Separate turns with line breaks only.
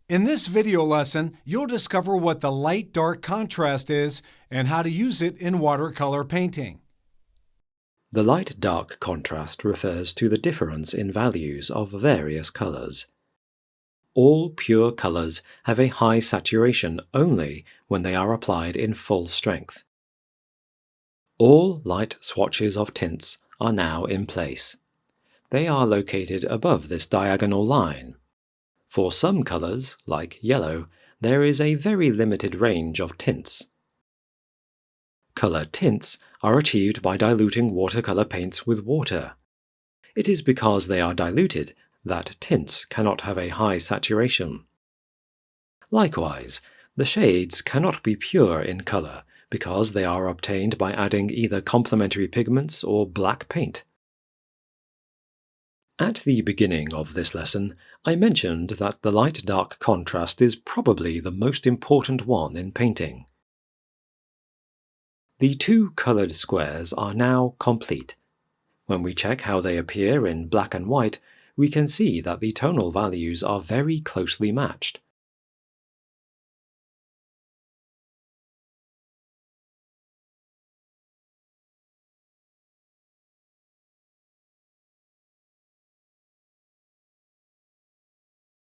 In this video lesson, you'll discover what the light-dark contrast is and how to use it in watercolor painting.
The light-dark contrast refers to the difference in values of various colors. All pure colors have a high saturation only when they are applied in full strength. All light swatches of tints are now in place. They are located above this diagonal line. For some colors, like yellow, there is a very limited range of tints. Color tints are achieved by diluting watercolor paints with water. It is because they are diluted that tints cannot have a high saturation. Likewise, the shades cannot be pure in color because they are obtained by adding either complementary pigments or black paint. At the beginning of this lesson, I mentioned that the light-dark contrast is probably the most important one in painting. The two colored squares are now complete. When we check how they appear in black and white, we can see that the tonal values are very closely matched.